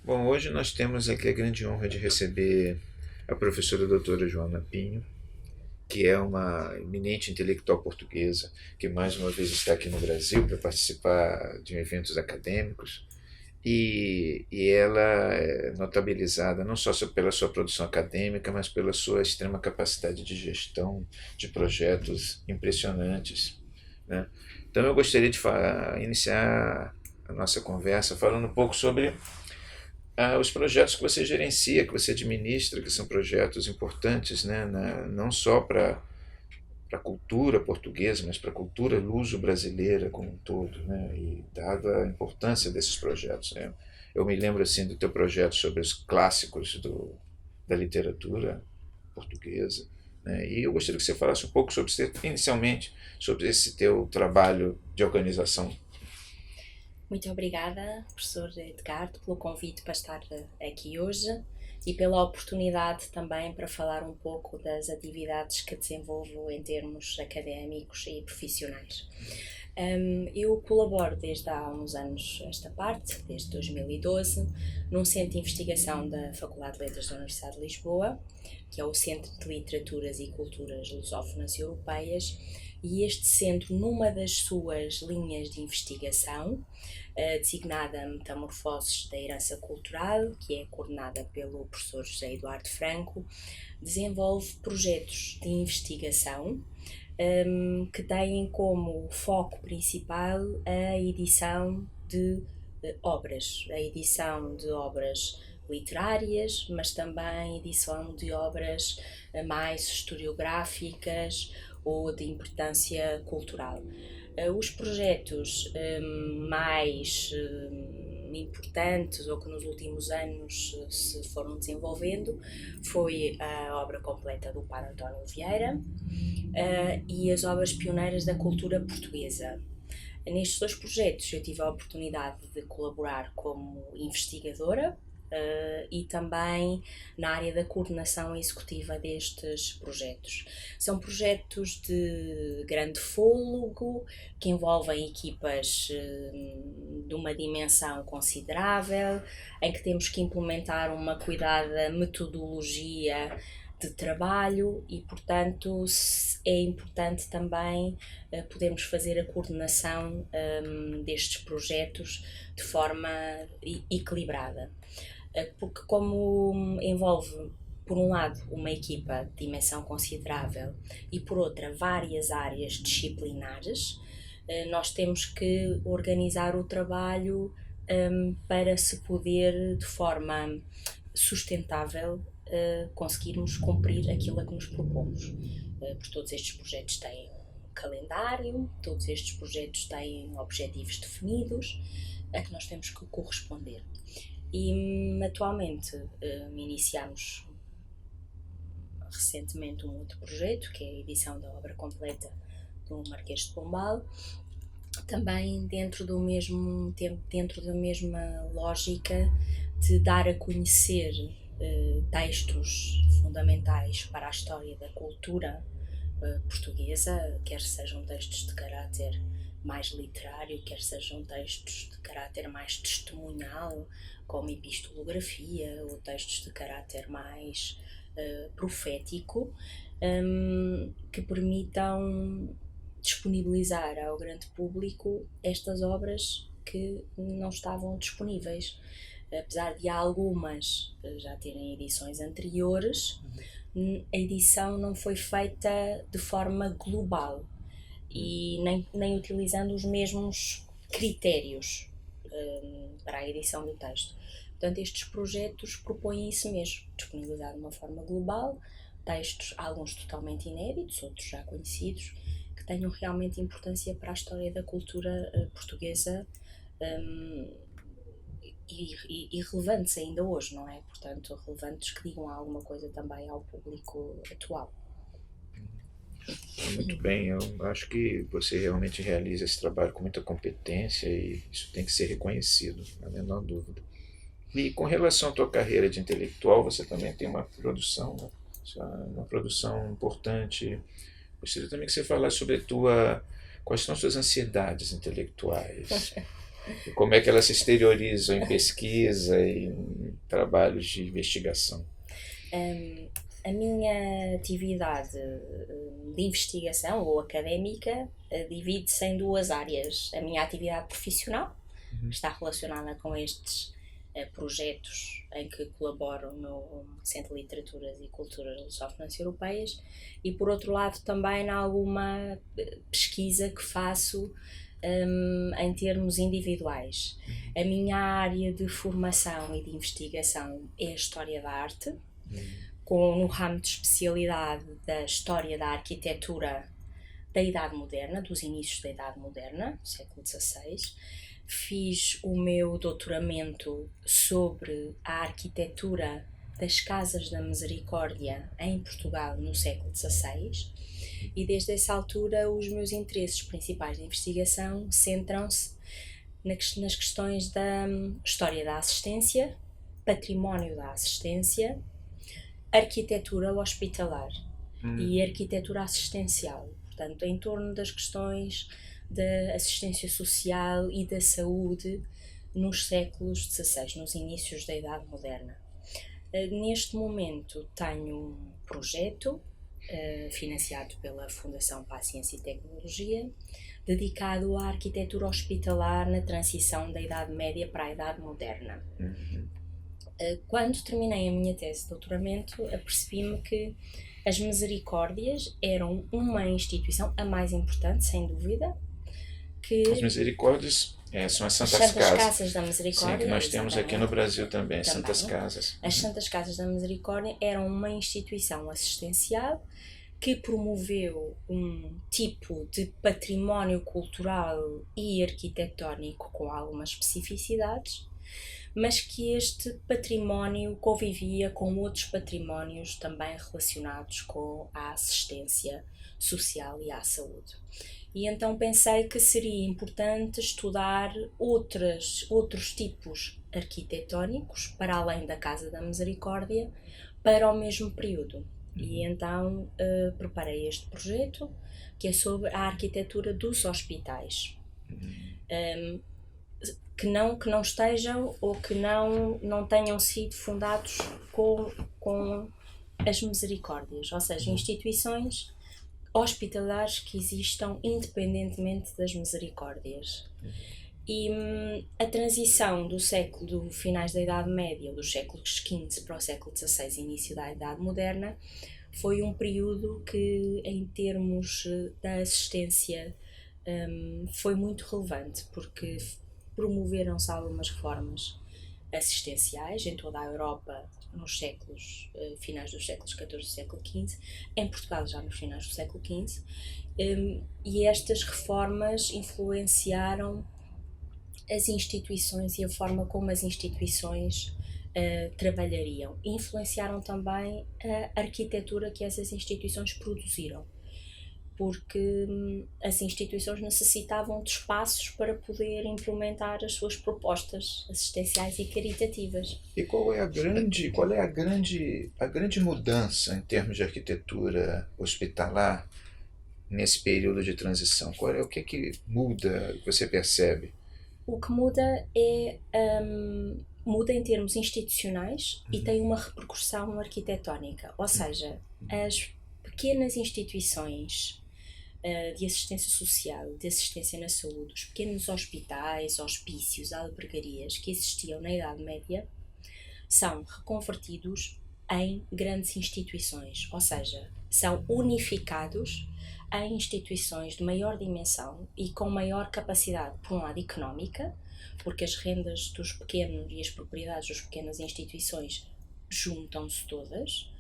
Bom, hoje nós temos aqui a grande honra de receber a professora doutora Joana Pinho, que é uma eminente intelectual portuguesa, que mais uma vez está aqui no Brasil para participar de eventos acadêmicos. E ela é notabilizada não só pela sua produção acadêmica, mas pela sua extrema capacidade de gestão de projetos impressionantes, né? Então eu gostaria de iniciar a nossa conversa falando um pouco sobre os projetos que você gerencia, que você administra, que são projetos importantes, né, não só para a cultura portuguesa, mas para a cultura luso-brasileira como um todo, né, e dada a importância desses projetos, né. Eu me lembro assim do teu projeto sobre os clássicos da literatura portuguesa, né, e eu gostaria que você falasse um pouco sobre, inicialmente, sobre esse teu trabalho de organização. Muito obrigada, professor Edgardo, pelo convite para estar aqui hoje e pela oportunidade também para falar um pouco das atividades que desenvolvo em termos académicos e profissionais. Eu colaboro desde há uns anos esta parte, desde 2012, num centro de investigação da Faculdade de Letras da Universidade de Lisboa, que é o Centro de Literaturas e Culturas Lusófonas e Europeias, e este centro, numa das suas linhas de investigação, designada Metamorfoses da Herança Cultural, que é coordenada pelo professor José Eduardo Franco, desenvolve projetos de investigação que têm como foco principal a edição de obras, a edição de obras literárias, mas também edição de obras mais historiográficas ou de importância cultural. Os projetos mais importantes ou que nos últimos anos se foram desenvolvendo foi a obra completa do Padre António Vieira e as obras pioneiras da cultura portuguesa. Nestes dois projetos eu tive a oportunidade de colaborar como investigadora e também na área da coordenação executiva destes projetos. São projetos de grande fôlego, que envolvem equipas de uma dimensão considerável, em que temos que implementar uma cuidada metodologia de trabalho e, portanto, é importante também podermos fazer a coordenação destes projetos de forma equilibrada. Porque como envolve, por um lado, uma equipa de dimensão considerável e, por outra, várias áreas disciplinares, nós temos que organizar o trabalho para se poder, de forma sustentável, conseguirmos cumprir aquilo a que nos propomos. Porque todos estes projetos têm um calendário, todos estes projetos têm objetivos definidos a que nós temos que corresponder. E atualmente iniciamos recentemente um outro projeto, que é a edição da obra completa do Marquês de Pombal, também dentro da mesma lógica de dar a conhecer textos fundamentais para a história da cultura portuguesa, quer sejam textos de caráter mais literário, quer sejam textos de caráter mais testemunhal, como epistolografia, ou textos de caráter mais profético, que permitam disponibilizar ao grande público estas obras que não estavam disponíveis. Apesar de algumas já terem edições anteriores, a edição não foi feita de forma global e nem utilizando os mesmos critérios para a edição do texto. Portanto, estes projetos propõem isso mesmo, disponibilizar de uma forma global textos, alguns totalmente inéditos, outros já conhecidos, que tenham realmente importância para a história da cultura portuguesa e relevantes ainda hoje, não é? Portanto, relevantes que digam alguma coisa também ao público atual. Muito bem, eu acho que você realmente realiza esse trabalho com muita competência e isso tem que ser reconhecido, não há a menor dúvida. E com relação à tua carreira de intelectual, você também tem uma produção, né? Uma produção importante. Gostaria também que você falasse sobre quais são as suas ansiedades intelectuais. E como é que elas se exteriorizam em pesquisa e em trabalhos de investigação? Um, a minha atividade de investigação ou académica divide-se em duas áreas. A minha atividade profissional está relacionada com estes projetos em que colaboro no Centro de Literaturas e Culturas Lusófonas Europeias e, por outro lado, também em alguma pesquisa que faço em termos individuais. A minha área de formação e de investigação é a História da Arte, no ramo de especialidade da História da Arquitetura da Idade Moderna, dos inícios da Idade Moderna, do século XVI. Fiz o meu doutoramento sobre a arquitetura das Casas da Misericórdia em Portugal no século XVI e desde essa altura os meus interesses principais de investigação centram-se nas questões da história da assistência, património da assistência, arquitetura hospitalar e arquitetura assistencial, portanto, em torno das questões da assistência social e da saúde nos séculos XVI, nos inícios da Idade Moderna. Neste momento tenho um projeto financiado pela Fundação para a Ciência e Tecnologia, dedicado à arquitetura hospitalar na transição da Idade Média para a Idade Moderna. Quando terminei a minha tese de doutoramento, apercebi-me que as Misericórdias eram uma instituição, a mais importante, sem dúvida. As Misericórdias são as Santas Casas da Misericórdia. Sim, que nós temos aqui no Brasil também, Santas Casas. As Santas Casas da Misericórdia eram uma instituição assistencial que promoveu um tipo de património cultural e arquitetónico com algumas especificidades, mas que este património convivia com outros patrimónios também relacionados com a assistência social e à saúde. E então pensei que seria importante estudar outros tipos arquitetónicos para além da Casa da Misericórdia para o mesmo período. E então preparei este projeto que é sobre a arquitetura dos hospitais. Que não estejam ou que não tenham sido fundados com as misericórdias, ou seja, instituições hospitalares que existam independentemente das misericórdias. E a transição do finais da Idade Média, dos séculos XV para o século XVI, início da Idade Moderna, foi um período que, em termos da assistência, foi muito relevante, porque promoveram-se algumas reformas assistenciais em toda a Europa nos finais dos séculos XIV e século XV, em Portugal já nos finais do século XV, e estas reformas influenciaram as instituições e a forma como as instituições trabalhariam. Influenciaram também a arquitetura que essas instituições produziram, porque as instituições necessitavam de espaços para poder implementar as suas propostas assistenciais e caritativas. E qual é a grande mudança em termos de arquitetura hospitalar nesse período de transição? O que é que muda, que você percebe? O que muda muda em termos institucionais e tem uma repercussão arquitetónica, ou seja, as pequenas instituições de assistência social, de assistência na saúde, os pequenos hospitais, hospícios, albergarias que existiam na Idade Média são reconvertidos em grandes instituições, ou seja, são unificados em instituições de maior dimensão e com maior capacidade, por um lado, económica, porque as rendas dos pequenos e as propriedades das pequenas instituições juntam-se todas.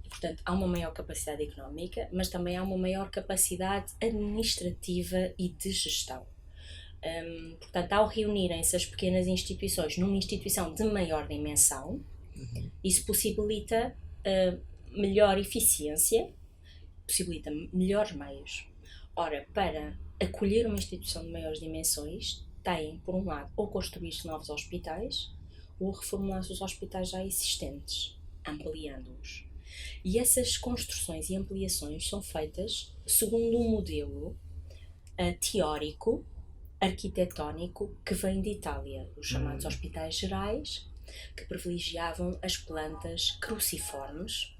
Portanto, há uma maior capacidade económica, mas também há uma maior capacidade administrativa e de gestão. Portanto, ao reunirem-se as pequenas instituições numa instituição de maior dimensão, isso possibilita melhor eficiência, possibilita melhores meios. Ora, para acolher uma instituição de maiores dimensões, têm, por um lado, ou construir-se novos hospitais, ou reformular-se os hospitais já existentes, ampliando-os. E essas construções e ampliações são feitas segundo um modelo teórico arquitetónico que vem de Itália, os chamados hospitais gerais, que privilegiavam as plantas cruciformes,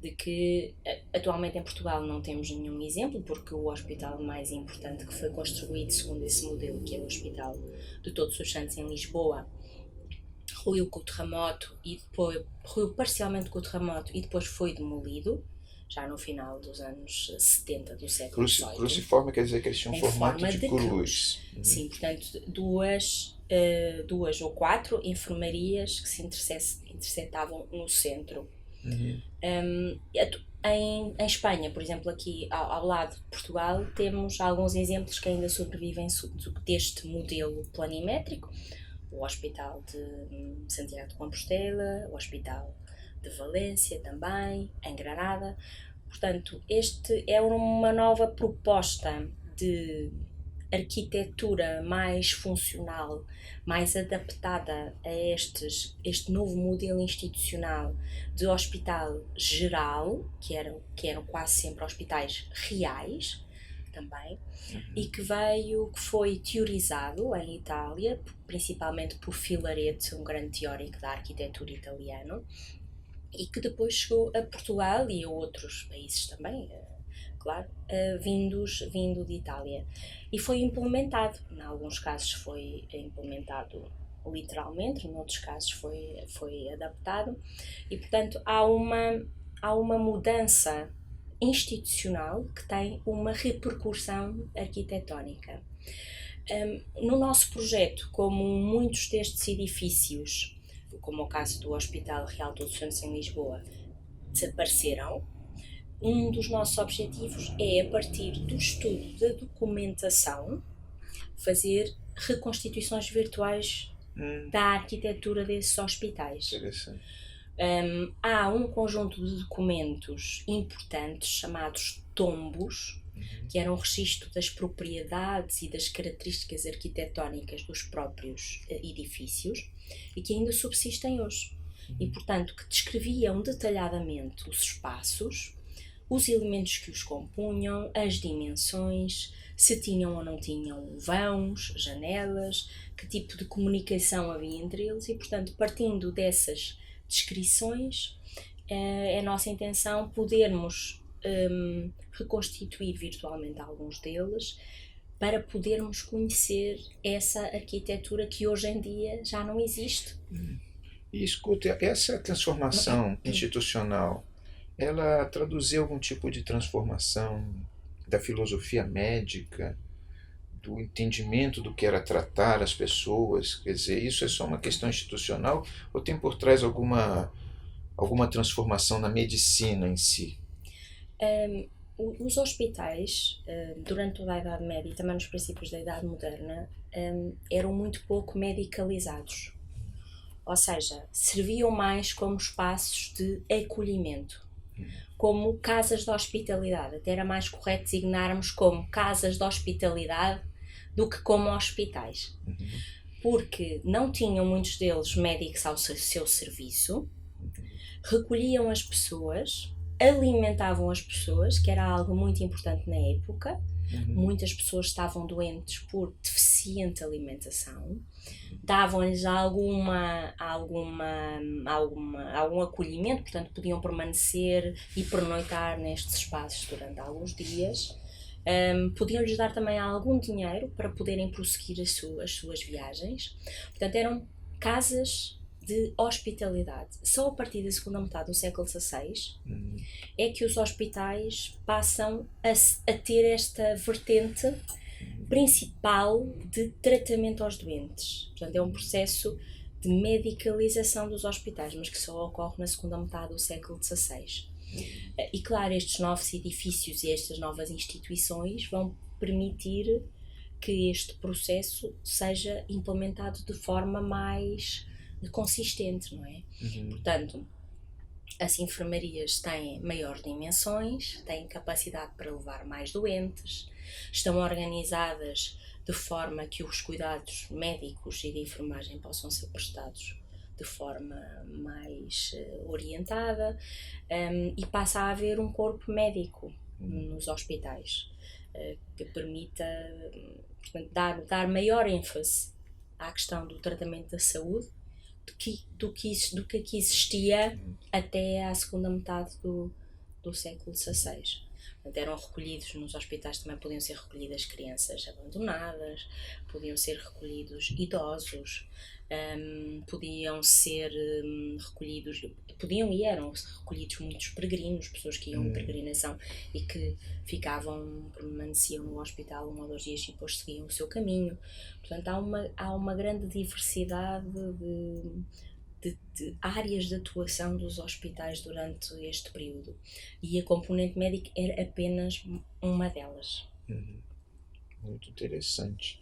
de que atualmente em Portugal não temos nenhum exemplo, porque o hospital mais importante que foi construído segundo esse modelo, que é o Hospital de Todos os Santos em Lisboa, ruiu com o terremoto e depois ruiu parcialmente com o terremoto e depois foi demolido, já no final dos anos 70 do século XVIII. Cruciforme quer dizer que eles tinham um formato de cruz. Sim, portanto, duas ou quatro enfermarias que se intersetavam no centro. Em Espanha, por exemplo, aqui ao lado de Portugal, temos alguns exemplos que ainda sobrevivem deste modelo planimétrico. O Hospital de Santiago de Compostela, o Hospital de Valência também, em Granada. Portanto, este é uma nova proposta de arquitetura mais funcional, mais adaptada a este novo modelo institucional de hospital geral, que eram quase sempre hospitais reais também, e que foi teorizado em Itália, principalmente por Filaretto, um grande teórico da arquitetura italiano, e que depois chegou a Portugal e a outros países também, claro, vindo de Itália. E foi implementado, em alguns casos foi implementado literalmente, em outros casos foi adaptado, e portanto há uma mudança institucional que tem uma repercussão arquitetónica. No nosso projeto, como muitos destes edifícios, como o caso do Hospital Real Todos os Santos em Lisboa, desapareceram, um dos nossos objetivos é, a partir do estudo da documentação, fazer reconstituições virtuais da arquitetura desses hospitais. Interessante. Há um conjunto de documentos importantes chamados tombos, que eram um registro das propriedades e das características arquitetónicas dos próprios edifícios e que ainda subsistem hoje. E, portanto, que descreviam detalhadamente os espaços, os elementos que os compunham, as dimensões, se tinham ou não tinham vãos, janelas, que tipo de comunicação havia entre eles e, portanto, partindo dessas descrições, é a nossa intenção podermos reconstituir virtualmente alguns deles para podermos conhecer essa arquitetura que hoje em dia já não existe. E escuta, essa transformação institucional, ela traduziu algum tipo de transformação da filosofia médica, do entendimento do que era tratar as pessoas? Quer dizer, isso é só uma questão institucional ou tem por trás alguma transformação na medicina em si? Os hospitais, durante toda a Idade Média e também nos princípios da Idade Moderna, eram muito pouco medicalizados. Ou seja, serviam mais como espaços de acolhimento, como casas de hospitalidade. Até era mais correto designarmos como casas de hospitalidade do que como hospitais. Porque não tinham muitos deles médicos ao seu serviço, recolhiam as pessoas, alimentavam as pessoas, que era algo muito importante na época. Muitas pessoas estavam doentes por deficiente alimentação, davam-lhes algum acolhimento, portanto podiam permanecer e pernoitar nestes espaços durante alguns dias. Podiam-lhes dar também algum dinheiro para poderem prosseguir as suas viagens. Portanto, eram casas de hospitalidade. Só a partir da segunda metade do século XVI é que os hospitais passam a ter esta vertente principal de tratamento aos doentes. Portanto, é um processo de medicalização dos hospitais, mas que só ocorre na segunda metade do século XVI. E claro, estes novos edifícios e estas novas instituições vão permitir que este processo seja implementado de forma mais consistente, não é? Portanto, as enfermarias têm maiores dimensões, têm capacidade para levar mais doentes, estão organizadas de forma que os cuidados médicos e de enfermagem possam ser prestados de forma mais orientada, e passa a haver um corpo médico nos hospitais que permita, portanto, dar maior ênfase à questão do tratamento da saúde do que aqui existia até à segunda metade do século XVI. Portanto, eram recolhidos nos hospitais, também podiam ser recolhidas crianças abandonadas, podiam ser recolhidos idosos, podiam ser e eram recolhidos muitos peregrinos, pessoas que iam em peregrinação e que permaneciam no hospital 1 ou 2 dias e depois seguiam o seu caminho. Portanto, há uma grande diversidade de áreas de atuação dos hospitais durante este período, e a componente médica era apenas uma delas. Muito interessante.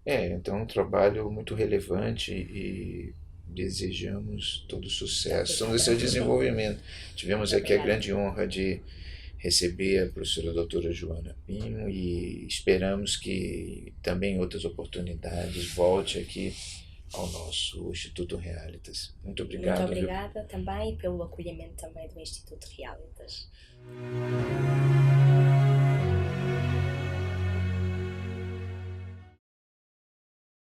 Então é um trabalho muito relevante e desejamos todo sucesso no seu desenvolvimento. Tivemos aqui a grande honra de receber a professora doutora Joana Pinho e esperamos que também em outras oportunidades volte aqui ao nosso Instituto Realitas. Muito obrigado. Muito obrigada também pelo acolhimento também do Instituto Realitas.